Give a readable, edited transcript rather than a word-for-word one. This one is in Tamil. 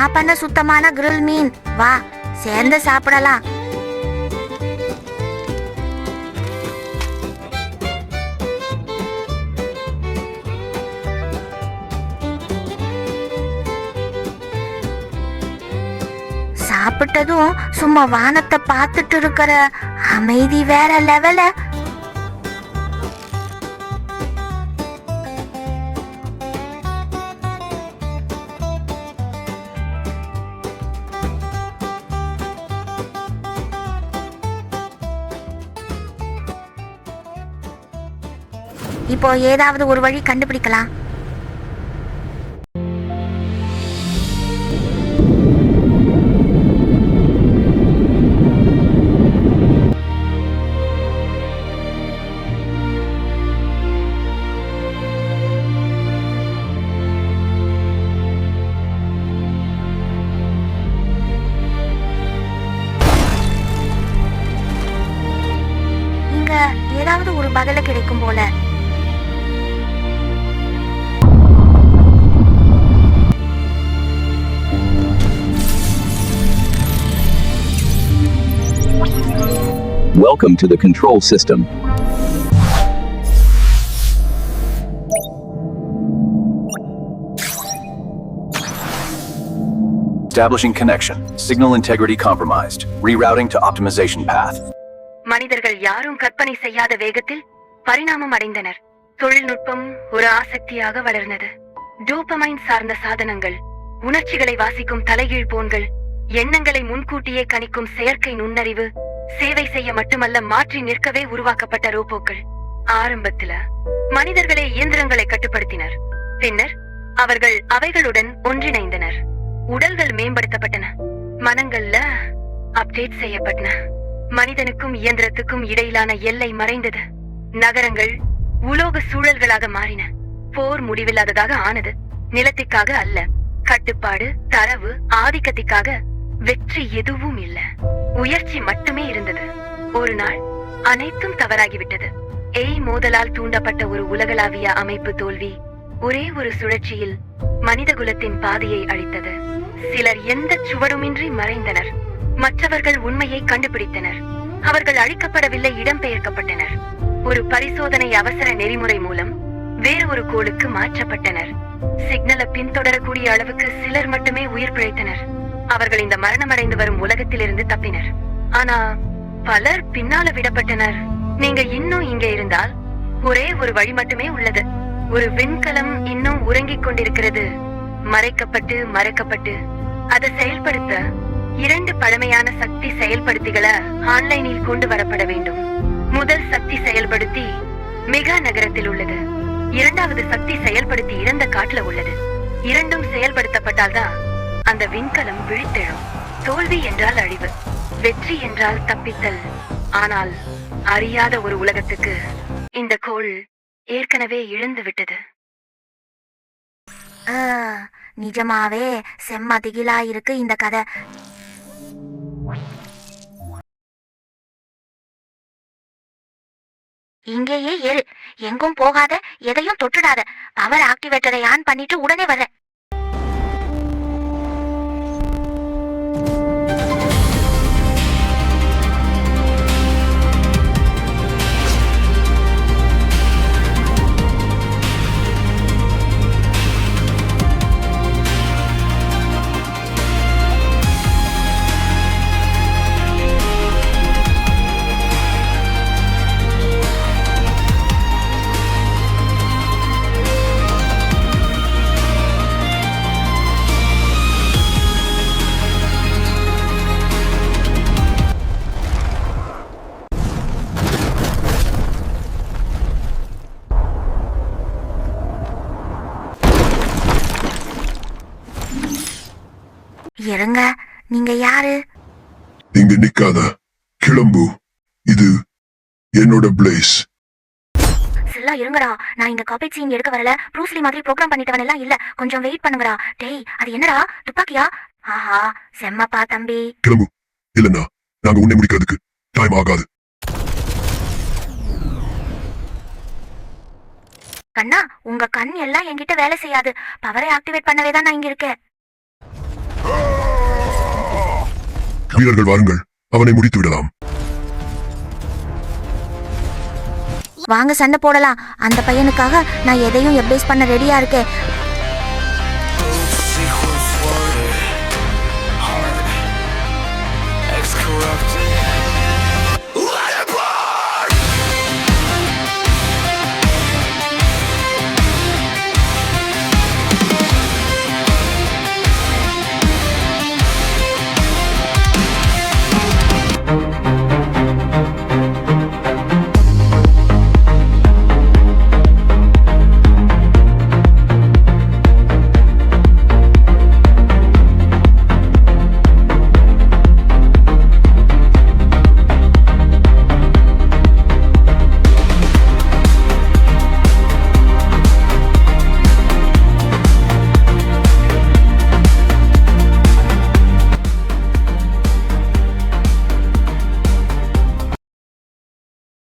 நான் பண்ண சுத்தமான கிரில் மீன். வா சேர்ந்து சாப்பிடலாம். சாப்பிட்டதும் சும்மா வானத்தை பார்த்துட்டு இருக்கிற அமைதி வேற லெவல. இப்போ ஏதாவது ஒரு வழி கண்டுபிடிக்கலாம். இங்க ஏதாவது ஒரு பதில கிடைக்கும் போல. Welcome to the control system. Establishing connection. Signal integrity compromised. Rerouting to optimization path. மனிதர்கள் யாரும் கற்பனை செய்யாத வேகத்தில் பரிணாமம் அடைந்தனர். தொழில்நுட்பம் ஒரு ஆசக்தியாக வளர்ந்தது. டோபமைன் சார்ந்த சாதனங்கள், உணர்ச்சிகளை வாசிக்கும் தலைகீழ் போன்கள், எண்ணங்களை முன்கூட்டியே கணிக்கும் செயற்கை நுண்ணறிவு, சேவை செய்ய மட்டுமல்ல மாற்றி நிற்கவே உருவாக்கப்பட்ட ரோபோக்கள். ஆரம்பத்துல மனிதர்களே இயந்திரங்களை கட்டுப்படுத்தினர். பின்னர் அவர்கள் அவைகளுடன் ஒன்றிணைந்தனர். உடல்கள் மேம்படுத்தப்பட்டன, மனங்கள்ல அப்டேட் செய்யப்பட்டன. மனிதனுக்கும் இயந்திரத்துக்கும் இடையிலான எல்லை மறைந்தது. நகரங்கள் உலோக சூழல்களாக மாறின. போர் முடிவில்லாததாக ஆனது. நிலத்திற்காக அல்ல, கட்டுப்பாடு, தரவு, ஆதிக்கத்திற்காக. வெற்றி எதுவும் இல்ல, உயர்ச்சி மட்டுமே இருந்தது. ஒரு நாள் அனைத்தும் தவறாகிவிட்டது. மோதலால் தூண்டப்பட்ட ஒரு உலகளாவிய அமைப்பு தோல்வி ஒரே ஒரு சுழற்சியில் மனித குலத்தின் பாதையை அழித்தது. சிலர் எந்த சுவடுமின்றி மறைந்தனர். மற்றவர்கள் உண்மையை கண்டுபிடித்தனர். அவர்கள் அழிக்கப்படவில்லை, இடம்பெயர்க்கப்பட்டனர். ஒரு பரிசோதனை அவசர நெறிமுறை மூலம் வேறு ஒரு கோளுக்கு மாற்றப்பட்டனர். சிக்னலை பின்தொடரக்கூடிய அளவுக்கு சிலர் மட்டுமே உயிர் பிழைத்தனர். அவர்கள் இந்த மரணமடைந்து வரும் உலகத்திலிருந்து தப்பினர். ஆனா பலர் பின்னால விடப்பட்டனர். நீங்க இன்னும் இங்க இருந்தால் ஒரே ஒரு வழி மட்டுமே உள்ளது. ஒரு விண்கலம் இன்னும் உறங்கிக் கொண்டிருக்கிறது, மறைக்கப்பட்டு மறைக்கப்பட்டு. அதை செயல்படுத்த 2 பழமையான சக்தி செயல்படுத்திகளை ஆன்லைனில் கொண்டு வரப்பட வேண்டும். முதல் சக்தி செயல்படுத்தி மெகா நகரத்தில் உள்ளது. 2வது சக்தி செயல்படுத்தி இறந்த காட்டுல உள்ளது. இரண்டும் செயல்படுத்தப்பட்டால்தான் அந்த விண்கலம் விழித்தெழும். தோல்வி என்றால் அழிவு, வெற்றி என்றால் தப்பித்தல். ஆனால் அறியாத ஒரு உலகத்துக்கு இந்த கோள் ஏற்கனவே இழந்து விட்டது. நிஜமாவே செம்ம திகிலா இருக்கு இந்த கதை. இங்கேயே ஏறு, எங்கும் போகாத, எதையும் தொட்டுடாத. பவர் ஆக்டிவேட்டரை ஆன் பண்ணிட்டு உடனே வர. இருங்க, நீங்க யாரு? இங்க நிக்காத, கிளம்பு. இது என்னோட பிளேஸ். சில்லா இருங்கடா, நான் இந்த காப்பி சீன் எடுக்க வரல. ப்ரூஸ்லி மாதிரி ப்ரோக்ராம் பண்ணிட்டவன் எல்லாம் இல்ல. கொஞ்சம் வெயிட் பண்ணுங்கடா. டேய், அது என்னடா, துப்பாக்கியா? ஆஹா, செம்மப்பா தம்பி. கிளம்பு, இல்லன்னா நாங்க உன்னை முடிக்கிறதுக்கு டைம் ஆகாது. கண்ணா, உங்க கண் எல்லாம் என்கிட்ட வேலை செய்யாது. பவரை ஆக்டிவேட் பண்ணவே தான் நான் இங்க இருக்கேன். வீரர்கள் வாருங்கள், அவனை முடித்து விடலாம். வாங்க சண்டை போடலாம். அந்த பையனுக்காக நான் எதையும் எப்டேஸ் பண்ண ரெடியா இருக்கேன். Ex-corrupt